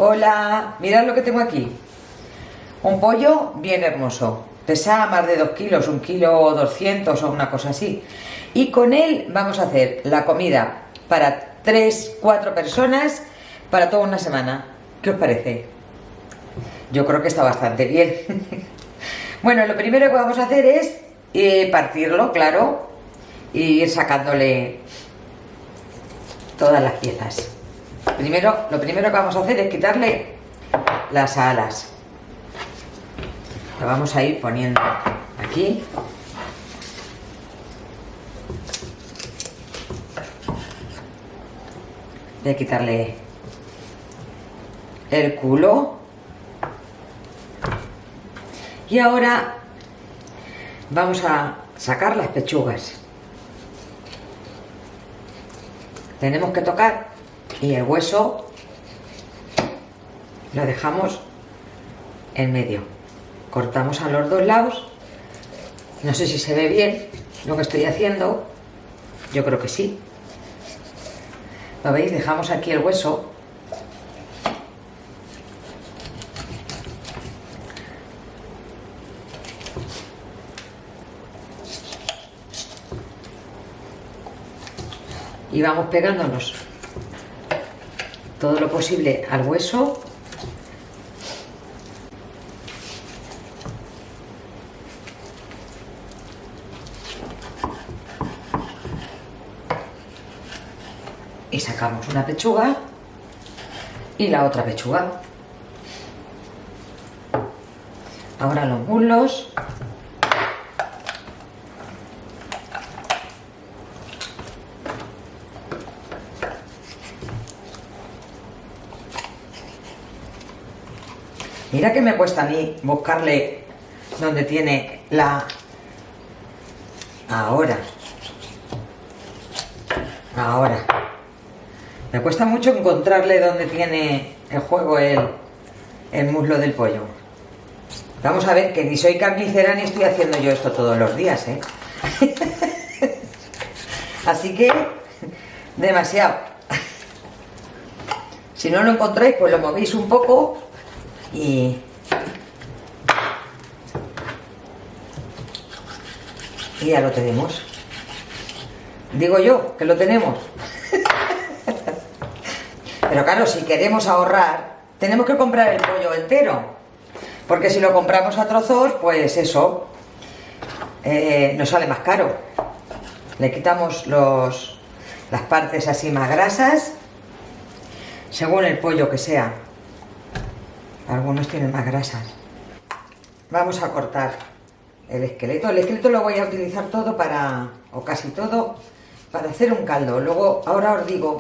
Hola, mirad lo que tengo aquí. Un pollo bien hermoso. Pesa más de 2 kilos, 1,2 kilos o una cosa así. Y con él vamos a hacer la comida para 3, 4 personas para toda una semana. ¿Qué os parece? Yo creo que está bastante bien. Bueno, lo primero que vamos a hacer es partirlo, claro, y ir sacándole todas las piezas. Lo primero que vamos a hacer es quitarle las alas. Lo vamos a ir poniendo aquí. Voy a quitarle el culo. Y ahora vamos a sacar las pechugas. Tenemos que tocar y el hueso lo dejamos en medio. Cortamos a los dos lados. No sé si se ve bien lo que estoy haciendo. Yo creo que sí. ¿Lo veis? Dejamos aquí el hueso. Y vamos pegándonos todo lo posible al hueso. Y sacamos una pechuga y la otra pechuga. Ahora los muslos. Mira que me cuesta a mí buscarle donde tiene la... Ahora. Me cuesta mucho encontrarle donde tiene el juego el muslo del pollo. Vamos a ver que ni soy carnicera ni estoy haciendo yo esto todos los días, ¿eh? Así que, demasiado. Si no lo encontráis, pues lo movéis un poco y ya lo tenemos. Digo yo que lo tenemos. Pero claro, si queremos ahorrar, tenemos que comprar el pollo entero. Porque si lo compramos a trozos, pues eso nos sale más caro. Le quitamos las partes así más grasas, según el pollo que sea. Algunos tienen más grasas. Vamos a cortar el esqueleto. El esqueleto lo voy a utilizar todo o casi todo, para hacer un caldo. Luego, ahora os digo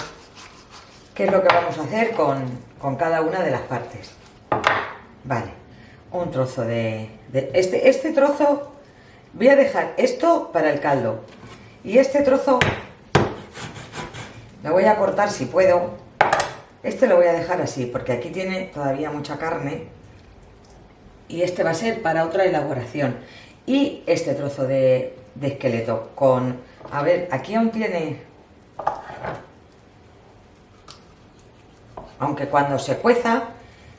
qué es lo que vamos a hacer con cada una de las partes. Vale, un trozo de este trozo, voy a dejar esto para el caldo. Y este trozo lo voy a cortar si puedo. Este lo voy a dejar así, porque aquí tiene todavía mucha carne. Y este va a ser para otra elaboración. Y este trozo de esqueleto a ver, aquí aún tiene... Aunque cuando se cueza,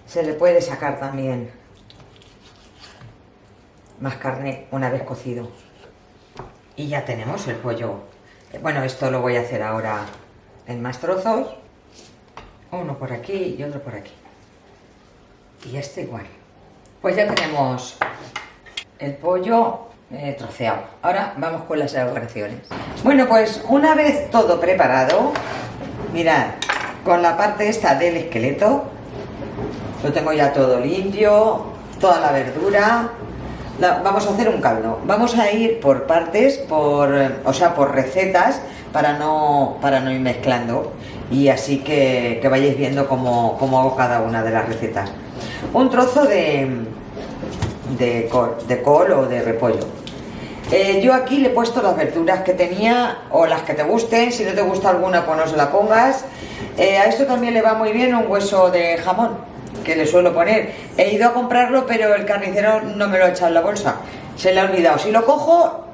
se le puede sacar también más carne una vez cocido. Y ya tenemos el pollo. Bueno, esto lo voy a hacer ahora en más trozos. Uno por aquí y otro por aquí. Y este igual. Pues ya tenemos el pollo troceado. Ahora vamos con las elaboraciones. Bueno, pues una vez todo preparado, mirad, con la parte esta del esqueleto, lo tengo ya todo limpio, toda la verdura. Vamos a hacer un caldo. Vamos a ir por partes, por recetas, para no ir mezclando. Y así que vayáis viendo cómo hago cada una de las recetas. Un trozo de col o de repollo. Yo aquí le he puesto las verduras que tenía o las que te gusten. Si no te gusta alguna, pues no se la pongas. A esto también le va muy bien un hueso de jamón, que le suelo poner. He ido a comprarlo, pero el carnicero no me lo ha echado en la bolsa. Se le ha olvidado. Si lo cojo,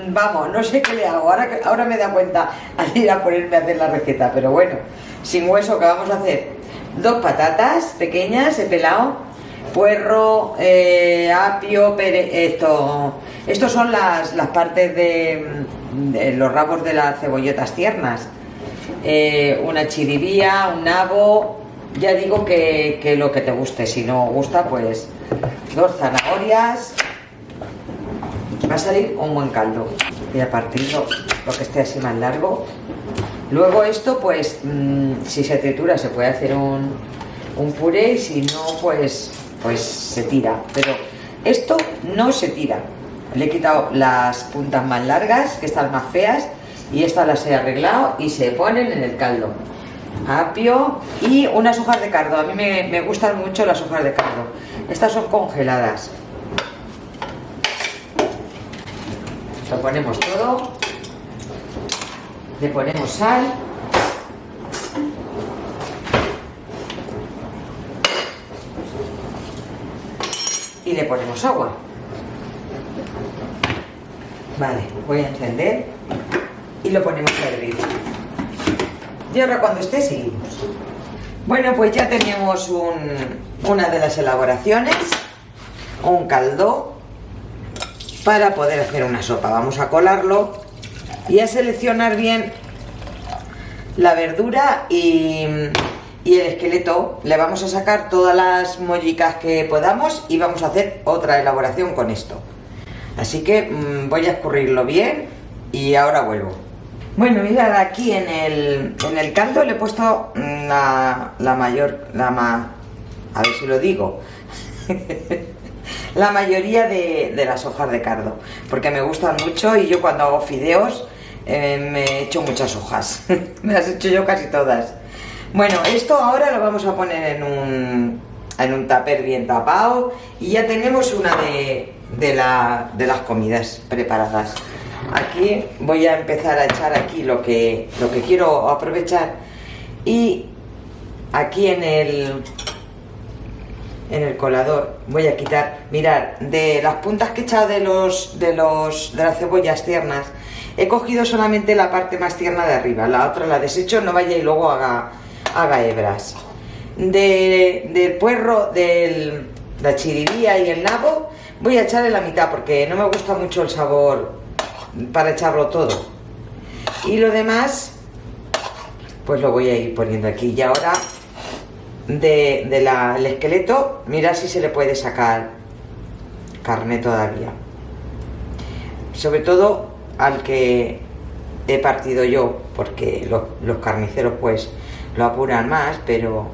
vamos, no sé qué le hago. Ahora me da cuenta al ir a ponerme a hacer la receta. Pero bueno, sin hueso, ¿qué vamos a hacer? 2 patatas pequeñas, he pelado, puerro, apio, estos son las partes de los rabos de las cebolletas tiernas, una chiribía, un nabo, ya digo que lo que te guste, si no gusta pues 2 zanahorias. Va a salir un buen caldo. Voy a partirlo lo que esté así más largo. Luego esto pues si se tritura se puede hacer un puré, y si no pues se tira, pero esto no se tira. Le he quitado las puntas más largas, que están más feas, y estas las he arreglado y se ponen en el caldo. Apio y unas hojas de cardo. A mí me gustan mucho las hojas de cardo. Estas son congeladas. Lo ponemos todo, le ponemos sal, y le ponemos agua. Vale, voy a encender y lo ponemos a hervir. Y ahora cuando esté seguimos. Bueno, pues ya tenemos una de las elaboraciones, un caldo para poder hacer una sopa. Vamos a colarlo y a seleccionar bien la verdura y el esqueleto. Le vamos a sacar todas las mollicas que podamos y vamos a hacer otra elaboración con esto. Así que voy a escurrirlo bien y ahora vuelvo. Bueno, mirad, aquí en el caldo le he puesto a ver si lo digo, la mayoría de las hojas de cardo, porque me gustan mucho y yo cuando hago fideos me he hecho muchas hojas, me las he hecho yo casi todas. Bueno, esto ahora lo vamos a poner en un tupper bien tapado y ya tenemos una de las comidas preparadas. Aquí voy a empezar a echar aquí lo que quiero aprovechar, y aquí en el colador voy a quitar, mirad, de las puntas que he echado de las cebollas tiernas, he cogido solamente la parte más tierna de arriba, la otra la desecho, no vaya y luego haga hebras. Del puerro, de la chiribía y el nabo voy a echarle la mitad porque no me gusta mucho el sabor para echarlo todo, y lo demás pues lo voy a ir poniendo aquí. Y ahora el esqueleto, mirad si se le puede sacar carne todavía, sobre todo al que he partido yo, porque los carniceros pues lo apuran más, pero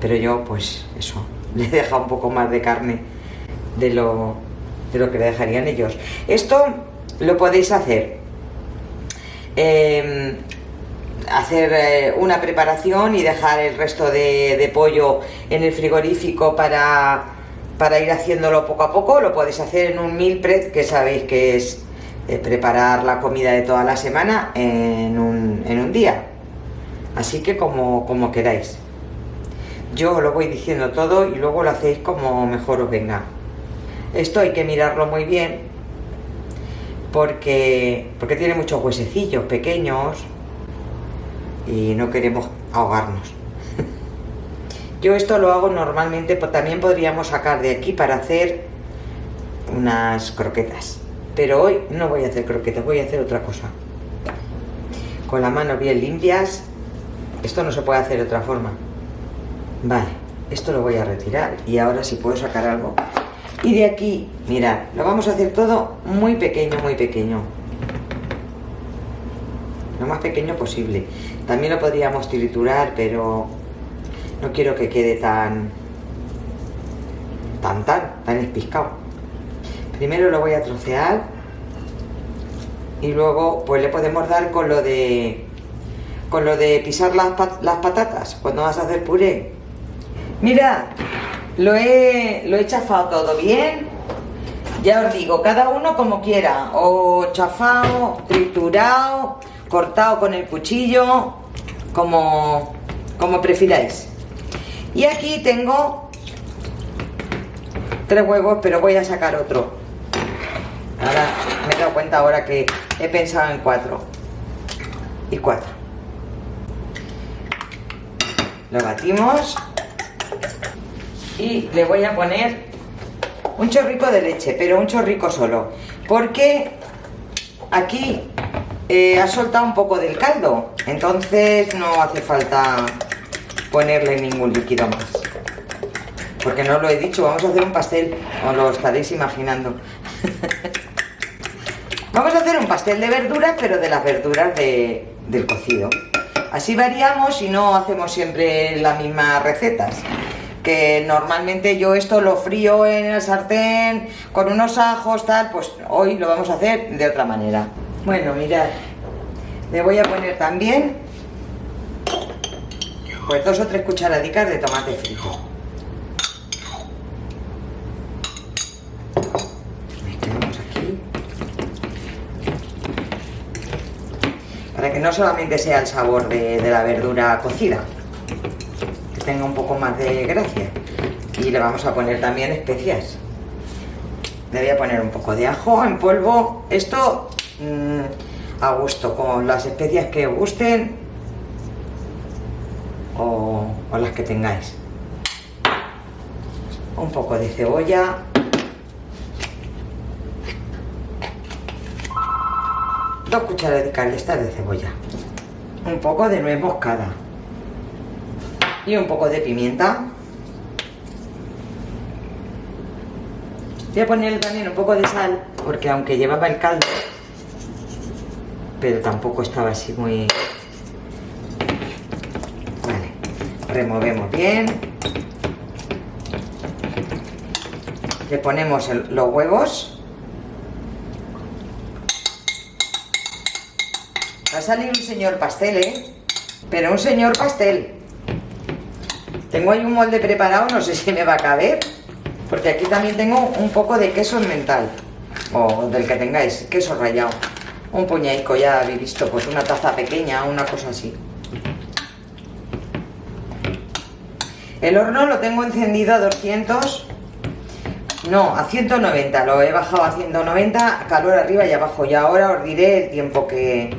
yo pues eso, le he dejado un poco más de carne de lo que le dejarían ellos. Esto lo podéis hacer una preparación y dejar el resto de pollo en el frigorífico para ir haciéndolo poco a poco. Lo podéis hacer en un meal prep, que sabéis que es preparar la comida de toda la semana en un día. Así que como queráis. Yo os lo voy diciendo todo y luego lo hacéis como mejor os venga. Esto hay que mirarlo muy bien porque tiene muchos huesecillos pequeños y no queremos ahogarnos. Yo esto lo hago normalmente, pues también podríamos sacar de aquí para hacer unas croquetas, pero hoy no voy a hacer croquetas, voy a hacer otra cosa. Con las manos bien limpias, esto no se puede hacer de otra forma. Vale, esto lo voy a retirar y ahora sí puedo sacar algo. Y de aquí, mirad, lo vamos a hacer todo muy pequeño, muy pequeño. Lo más pequeño posible. También lo podríamos triturar, pero no quiero que quede tan espiscado. Primero lo voy a trocear y luego pues le podemos dar con lo de pisar las patatas cuando vas a hacer puré. Mirad, lo he chafado todo bien. Ya os digo, cada uno como quiera, o chafado, triturado, cortado con el cuchillo, como prefiráis. Y aquí tengo 3 huevos, pero voy a sacar otro. Ahora me he dado cuenta ahora que he pensado en 4 y 4. Lo batimos y le voy a poner un chorrico de leche, pero un chorrico solo, porque aquí ha soltado un poco del caldo, entonces no hace falta ponerle ningún líquido más, porque no lo he dicho, vamos a hacer un pastel, os lo estaréis imaginando. Vamos a hacer un pastel de verduras, pero de las verduras del cocido. Así variamos y no hacemos siempre las mismas recetas. Que normalmente yo esto lo frío en el sartén con unos ajos, tal, pues hoy lo vamos a hacer de otra manera. Bueno, mirad, le voy a poner también pues 2 o 3 cucharadicas de tomate frito. Mezclamos aquí para que no solamente sea el sabor de la verdura cocida, tenga un poco más de gracia. Y le vamos a poner también especias. Le voy a poner un poco de ajo en polvo, esto a gusto, con las especias que os gusten o las que tengáis. Un poco de cebolla, dos cucharaditas de estas de cebolla, un poco de nuez moscada y un poco de pimienta. Voy a ponerle también un poco de sal, porque aunque llevaba el caldo, pero tampoco estaba así muy... Vale, removemos bien. Le ponemos los huevos. Va a salir un señor pastel, ¿eh? Pero un señor pastel. Tengo ahí un molde preparado, no sé si me va a caber, porque aquí también tengo un poco de queso mental, o del que tengáis, queso rallado. Un puñadico, ya habéis visto, pues una taza pequeña, una cosa así. El horno lo tengo encendido a 200, no, a 190, lo he bajado a 190, calor arriba y abajo, y ahora os diré el tiempo que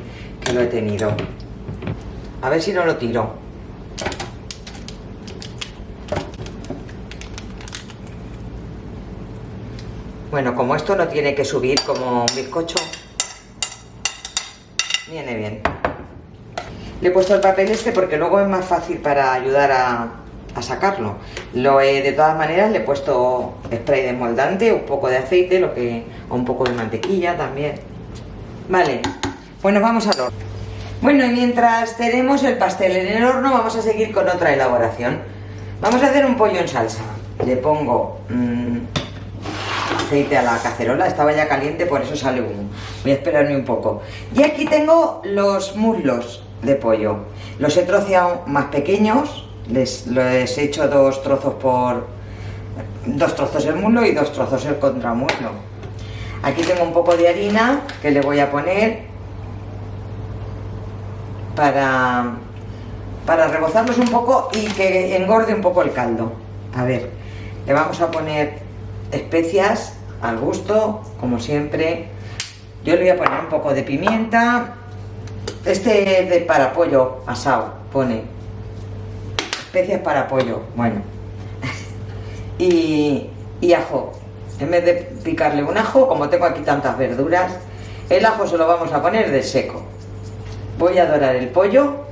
lo he tenido. A ver si no lo tiro. Bueno, como esto no tiene que subir como un bizcocho, viene bien. Le he puesto el papel este porque luego es más fácil para ayudar a sacarlo. De todas maneras le he puesto spray desmoldante, un poco de aceite, o un poco de mantequilla también. Vale, pues nos vamos al horno. Bueno, y mientras tenemos el pastel en el horno, vamos a seguir con otra elaboración. Vamos a hacer un pollo en salsa. Le pongo aceite a la cacerola, estaba ya caliente, por eso sale humo. Voy a esperarme un poco. Y aquí tengo los muslos de pollo. Los he troceado más pequeños, les he hecho 2 trozos el muslo y 2 trozos el contramuslo. Aquí tengo un poco de harina que le voy a poner para rebozarlos un poco y que engorde un poco el caldo. A ver, le vamos a poner especias al gusto, como siempre. Yo le voy a poner un poco de pimienta. Este es de para pollo asado, pone especias para pollo, bueno. y ajo. En vez de picarle un ajo, como tengo aquí tantas verduras, el ajo se lo vamos a poner de seco. Voy a dorar el pollo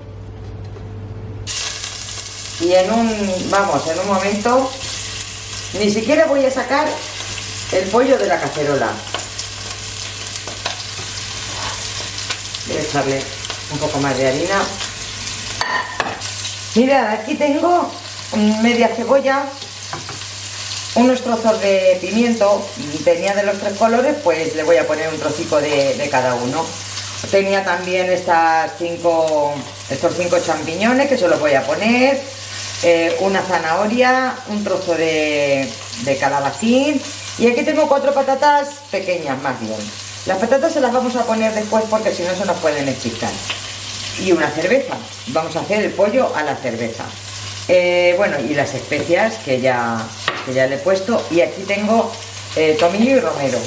y en un momento ni siquiera voy a sacar el pollo de la cacerola. Voy a echarle un poco más de harina. Mirad, aquí tengo media cebolla, unos trozos de pimiento, tenía de los 3 colores, pues le voy a poner un trocico de cada uno. Tenía también estos 5 champiñones que se los voy a poner, una zanahoria, un trozo de calabacín, y aquí tengo 4 patatas pequeñas más bien. Las patatas se las vamos a poner después porque si no se nos pueden enchicar. Y una cerveza, vamos a hacer el pollo a la cerveza. Bueno, y las especias que ya le he puesto, y aquí tengo tomillo y romero,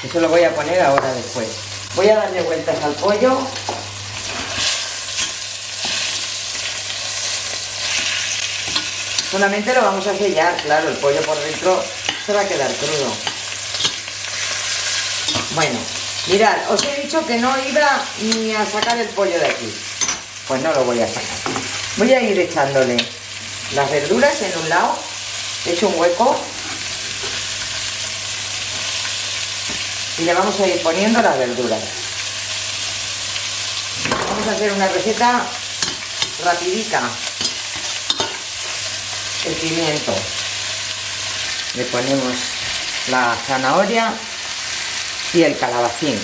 eso lo voy a poner ahora después. Voy a darle vueltas al pollo. Solamente lo vamos a sellar, claro, el pollo por dentro se va a quedar crudo. Bueno, mirad, os he dicho que no iba ni a sacar el pollo de aquí. Pues no lo voy a sacar. Voy a ir echándole las verduras en un lado. He hecho un hueco. Y le vamos a ir poniendo las verduras. Vamos a hacer una receta rapidica. El pimiento. Le ponemos la zanahoria y el calabacín.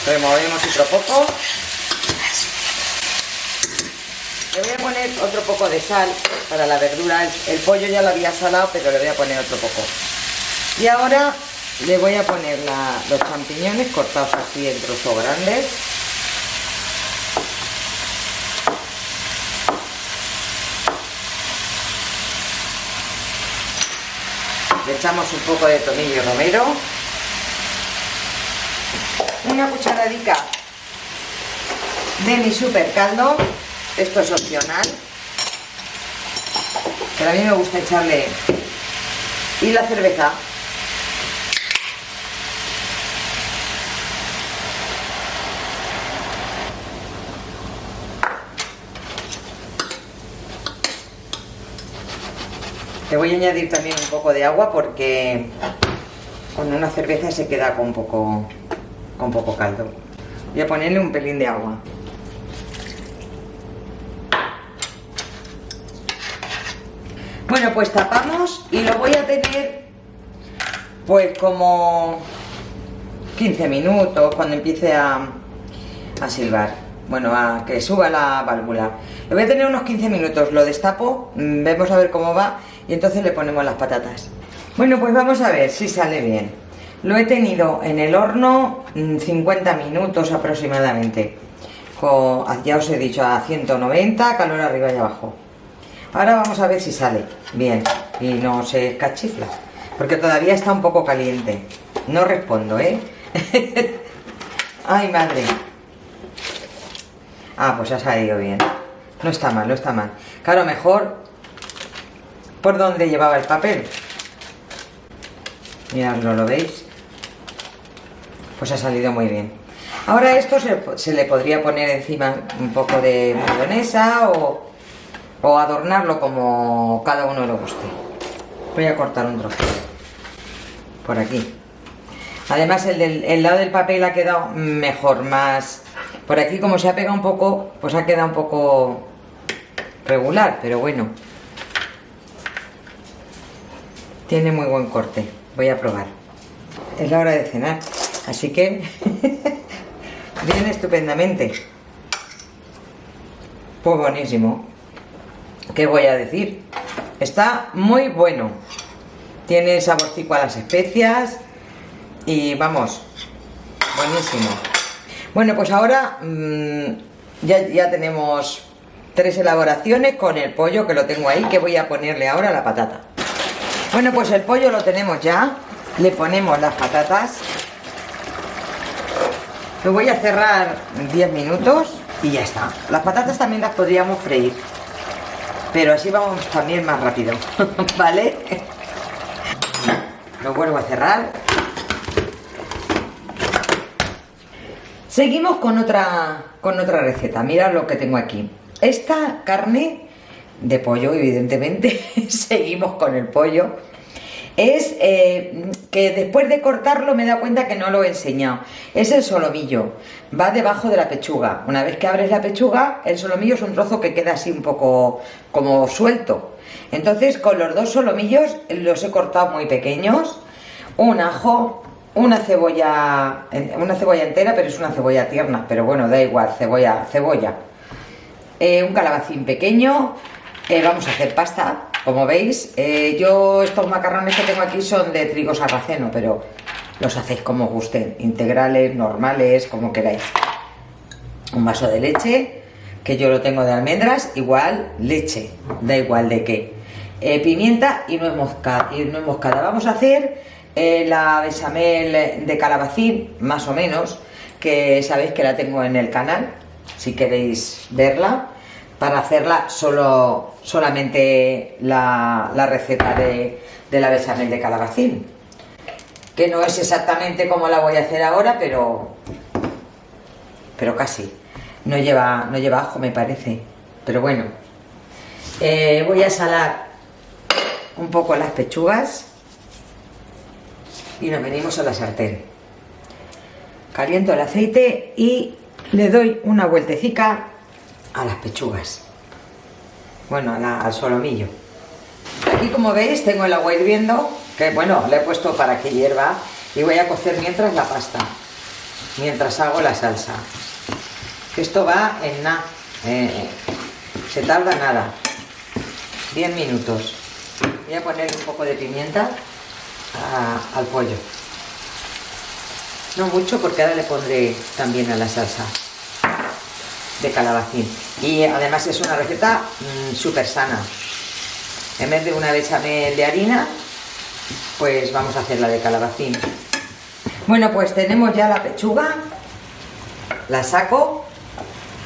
Removemos otro poco. Le voy a poner otro poco de sal para la verdura. El pollo ya lo había salado, pero le voy a poner otro poco. Y ahora le voy a poner los champiñones cortados así en trozos grandes. Le echamos un poco de tomillo romero. Una cucharadita de mi super caldo. Esto es opcional, pero a mí me gusta echarle. Y la cerveza. Le voy a añadir también un poco de agua porque con una cerveza se queda con poco caldo. Voy a ponerle un pelín de agua. Bueno, pues tapamos y lo voy a tener pues como 15 minutos cuando empiece a silbar. Bueno, a que suba la válvula. Lo voy a tener unos 15 minutos, lo destapo, vemos a ver cómo va y entonces le ponemos las patatas. Bueno, pues vamos a ver si sale bien. Lo he tenido en el horno 50 minutos aproximadamente. Ya os he dicho, a 190, calor arriba y abajo. Ahora vamos a ver si sale bien y no se escachifla, porque todavía está un poco caliente. No respondo, ¿eh? Ay, madre. Ah, pues ha salido bien. No está mal, no está mal. Claro, mejor por donde llevaba el papel. Miradlo, ¿lo veis? Pues ha salido muy bien. Ahora a esto se le podría poner encima un poco de mayonesa o adornarlo como cada uno le guste. Voy a cortar un trozo por aquí. Además el lado del papel ha quedado mejor, más por aquí, como se ha pegado un poco, pues ha quedado un poco regular, pero bueno, tiene muy buen corte. Voy a probar. Es la hora de cenar, así que viene estupendamente. Pues buenísimo. ¿Qué voy a decir? Está muy bueno. Tiene saborcico a las especias y vamos, buenísimo. Bueno, pues ahora ya tenemos 3 elaboraciones con el pollo, que lo tengo ahí, que voy a ponerle ahora la patata. Bueno, pues el pollo lo tenemos ya. Le ponemos las patatas. Lo voy a cerrar 10 minutos y ya está. Las patatas también las podríamos freír, pero así vamos también más rápido. ¿Vale? Lo vuelvo a cerrar. Seguimos con otra receta. Mirad lo que tengo aquí. Esta carne de pollo, evidentemente. Seguimos con el pollo. Es que después de cortarlo me he dado cuenta que no lo he enseñado. Es el solomillo. Va debajo de la pechuga. Una vez que abres la pechuga, el solomillo es un trozo que queda así un poco como suelto. Entonces con los 2 solomillos los he cortado muy pequeños. Un ajo, una cebolla entera, pero es una cebolla tierna, pero bueno, da igual, cebolla. Un calabacín pequeño. Vamos a hacer pasta, como veis. Yo estos macarrones que tengo aquí son de trigo sarraceno, pero los hacéis como gusten, integrales, normales, como queráis. Un vaso de leche, que yo lo tengo de almendras, igual leche, da igual de qué. Pimienta y nuez moscada. Vamos a hacer la bechamel de calabacín, más o menos, que sabéis que la tengo en el canal, si queréis verla. para hacerla solamente la receta de la bechamel de calabacín, que no es exactamente como la voy a hacer ahora, pero casi. No lleva ajo, me parece, pero bueno. Voy a salar un poco las pechugas y nos venimos a la sartén. Caliento el aceite y le doy una vueltecica a las pechugas, bueno, al solomillo. Aquí, como veis, tengo el agua hirviendo, que bueno, le he puesto para que hierva, y voy a cocer mientras la pasta, mientras hago la salsa. Esto va en nada, se tarda nada, 10 minutos. Voy a poner un poco de pimienta al pollo, no mucho, porque ahora le pondré también a la salsa de calabacín. Y además es una receta súper sana. En vez de una bechamel de harina, pues vamos a hacer la de calabacín. Bueno, pues tenemos ya la pechuga, la saco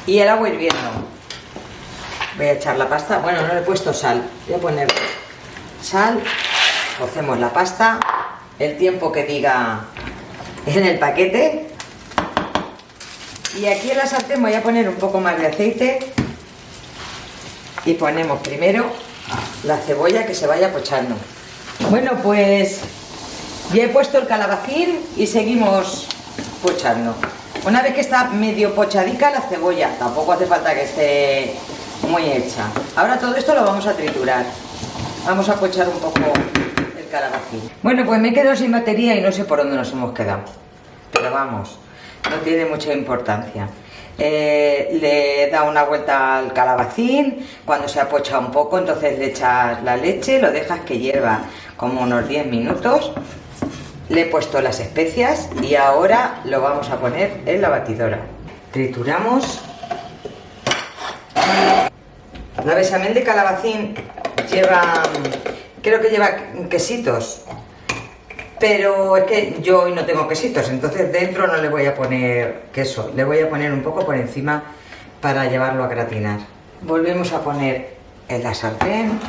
y el agua hirviendo. Voy a echar la pasta, bueno, no le he puesto sal, voy a poner sal, cocemos la pasta el tiempo que diga en el paquete. Y aquí en la sartén voy a poner un poco más de aceite y ponemos primero la cebolla, que se vaya pochando. Bueno, pues ya he puesto el calabacín y seguimos pochando. Una vez que está medio pochadica la cebolla, tampoco hace falta que esté muy hecha. Ahora todo esto lo vamos a triturar. Vamos a pochar un poco el calabacín. Bueno, pues me he quedado sin batería y no sé por dónde nos hemos quedado, pero vamos, no tiene mucha importancia. Le da una vuelta al calabacín. Cuando se apocha un poco, entonces le echas la leche, lo dejas que hierva como unos 10 minutos. Le he puesto las especias y ahora lo vamos a poner en la batidora. Trituramos. La bechamel de calabacín lleva, creo que lleva quesitos, pero es que yo hoy no tengo quesitos, entonces dentro no le voy a poner queso, le voy a poner un poco por encima para llevarlo a gratinar. Volvemos a poner en la sartén,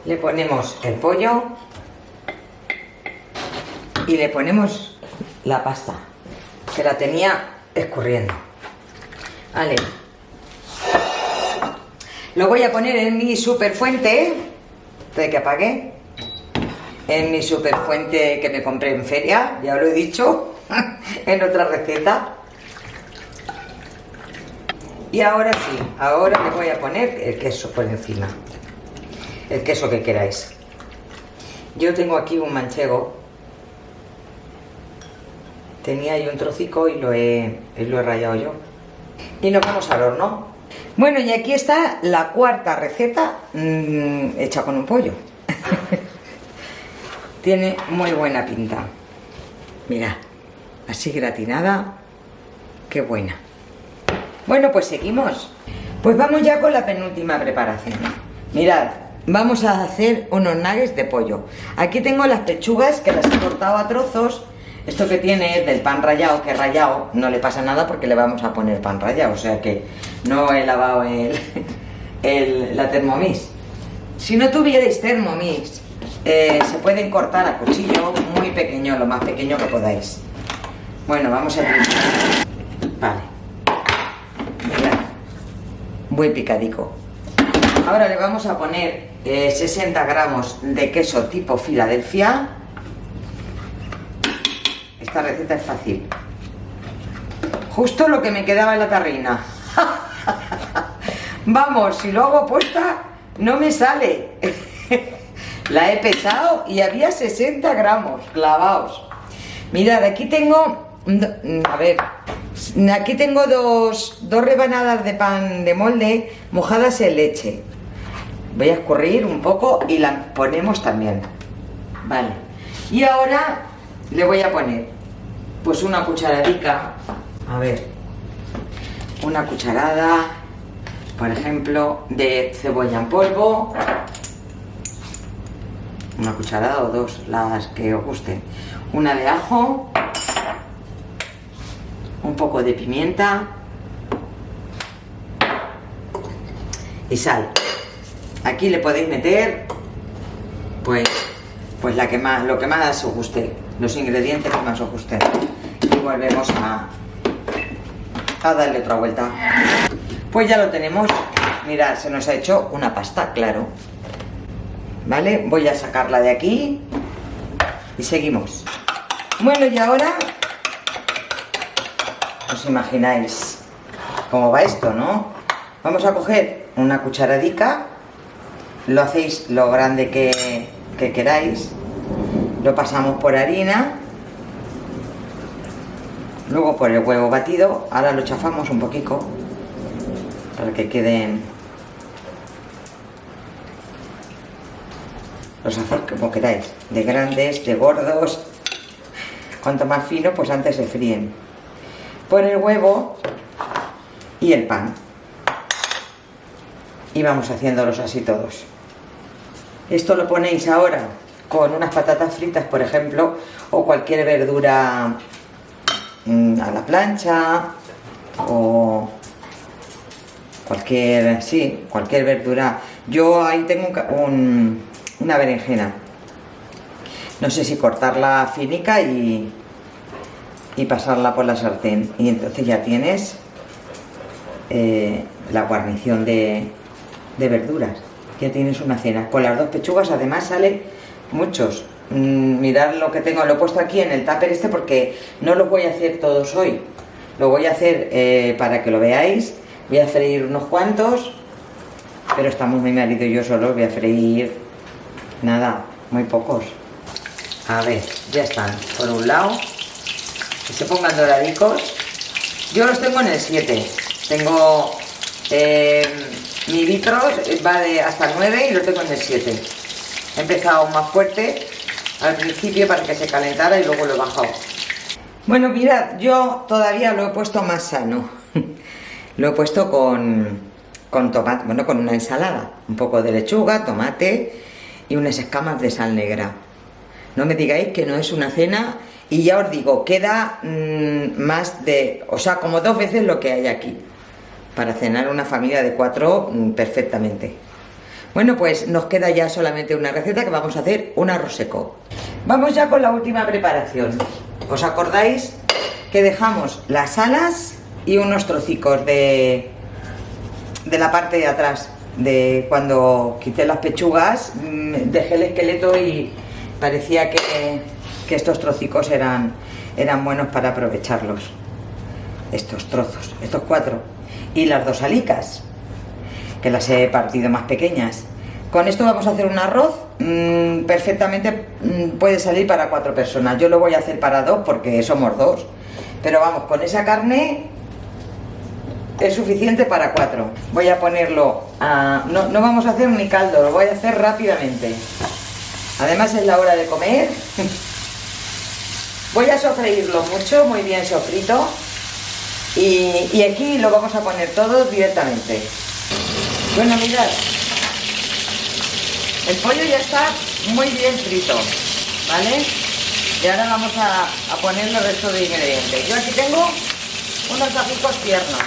le ponemos el pollo y le ponemos la pasta, que la tenía escurriendo. Vale. Lo voy a poner en mi superfuente, de que apagué. En mi superfuente que me compré en feria, ya lo he dicho, en otra receta. Y ahora sí, ahora le voy a poner el queso por encima. El queso que queráis. Yo tengo aquí un manchego. Tenía ahí un trocico y lo he rallado yo. Y nos vamos al horno. Bueno, y aquí está la cuarta receta hecha con un pollo. Tiene muy buena pinta. Mirad, así gratinada, qué buena. Bueno, pues seguimos. Pues vamos ya con la penúltima preparación. Mirad, vamos a hacer unos nuggets de pollo. Aquí tengo las pechugas que las he cortado a trozos. Esto que tiene es del pan rallado, que rallado no le pasa nada porque le vamos a poner pan rallado. O sea que no he lavado la Thermomix. Si no tuvierais Thermomix, se pueden cortar a cuchillo muy pequeño, lo más pequeño que podáis. Bueno, vamos a triturar. Vale. Mirad, muy picadico. Ahora le vamos a poner 60 gramos de queso tipo Filadelfia. Esta receta es fácil. Justo lo que me quedaba en la tarrina. Vamos, si lo hago puesta, no me sale. La he pesado y había 60 gramos clavados. Mirad, aquí tengo, a ver, aquí tengo dos rebanadas de pan de molde mojadas en leche. Voy a escurrir un poco y las ponemos también. Vale. Y ahora le voy a poner, pues una cucharadita, a ver, una cucharada, por ejemplo, de cebolla en polvo. Una cucharada o dos, las que os gusten. Una de ajo, un poco de pimienta, y sal. Aquí le podéis meter pues lo que más os guste, los ingredientes que más os gusten. Y volvemos a darle otra vuelta. Pues ya lo tenemos. Mirad, se nos ha hecho una pasta, claro. Vale, voy a sacarla de aquí y seguimos. Bueno, y ahora os imagináis cómo va esto, ¿no? Vamos a coger una cucharadica, lo hacéis lo grande que queráis, lo pasamos por harina, luego por el huevo batido, ahora lo chafamos un poquito para que queden, los hacéis como queráis, de grandes, de gordos, cuanto más fino pues antes se fríen. Por el huevo y el pan y vamos haciéndolos así todos. Esto lo ponéis ahora con unas patatas fritas, por ejemplo, o cualquier verdura a la plancha, o cualquier verdura. Yo ahí tengo una berenjena, no sé si cortarla finica y pasarla por la sartén, y entonces ya tienes la guarnición de verduras. Ya tienes una cena. Con las 2 pechugas además sale muchos. Mirad lo que tengo, lo he puesto aquí en el tupper porque no los voy a hacer todos hoy. Lo voy a hacer para que lo veáis. Voy a freír unos cuantos, pero estamos mi marido y yo solos. Voy a freír nada, muy pocos. A ver, ya están por un lado, que se pongan doradicos. Yo los tengo en el 7. Tengo mi litros, va de hasta 9 y lo tengo en el 7. He empezado más fuerte al principio para que se calentara y luego lo he bajado. Bueno, mirad, yo todavía lo he puesto más sano. Lo he puesto con tomate, bueno, con una ensalada, un poco de lechuga, tomate y unas escamas de sal negra. No me digáis que no es una cena, y ya os digo, queda más de, o sea, como 2 veces lo que hay aquí, para cenar una familia de 4 perfectamente. Bueno, pues nos queda ya solamente una receta, que vamos a hacer un arroz seco. Vamos ya con la última preparación. ¿Os acordáis que dejamos las alas y unos trocicos de la parte de atrás? De cuando quité las pechugas, dejé el esqueleto y parecía que estos trocicos eran buenos para aprovecharlos. Estos trozos, estos 4. Y las 2 alicas, que las he partido más pequeñas. Con esto vamos a hacer un arroz perfectamente, puede salir para 4 personas. Yo lo voy a hacer para 2 porque somos 2, pero vamos, con esa carne es suficiente para 4. Voy a ponerlo no vamos a hacer ni caldo, lo voy a hacer rápidamente. Además es la hora de comer. Voy a sofreírlo mucho, muy bien sofrito. Y aquí lo vamos a poner todo directamente. Bueno, mirad, el pollo ya está muy bien frito, ¿vale? Y ahora vamos a ponerle el resto de ingredientes. Yo aquí tengo unos ajicos tiernos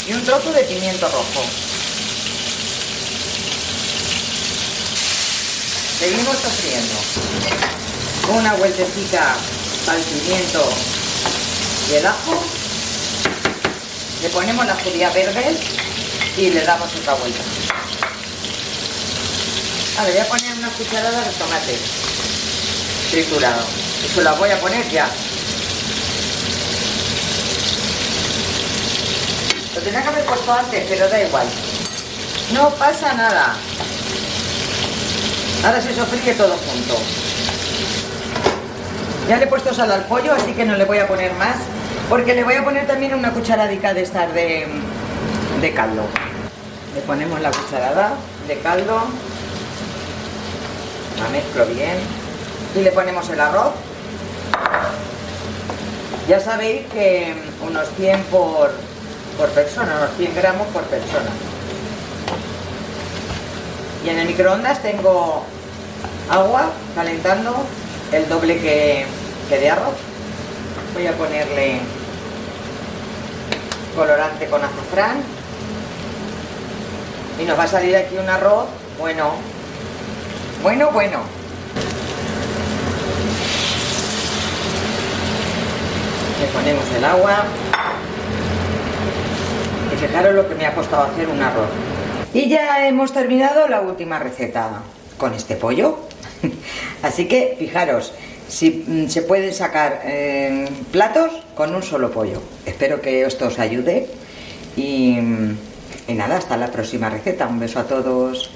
y un trozo de pimiento rojo. Seguimos sofriendo. Una vueltecita al pimiento y el ajo, le ponemos las judías verdes y le damos otra vuelta. Ahora voy a poner una cucharada de tomate triturado, eso la voy a poner ya. Lo tenía que haber puesto antes, pero da igual, no pasa nada. Ahora se sofríe todo junto. Ya le he puesto sal al pollo, así que no le voy a poner más, porque le voy a poner también una cucharadica de estas de caldo. Le ponemos la cucharada de caldo, la mezclo bien y le ponemos el arroz. Ya sabéis que unos 100 por persona, unos 100 gramos por persona. Y en el microondas tengo agua calentando, el doble que de arroz. Voy a ponerle colorante con azafrán Y nos va a salir aquí un arroz, bueno. Bueno, bueno. Le ponemos el agua. Y fijaros lo que me ha costado hacer un arroz. Y ya hemos terminado la última receta con este pollo. Así que fijaros, si se pueden sacar platos con un solo pollo. Espero que esto os ayude. Y nada, hasta la próxima receta. Un beso a todos.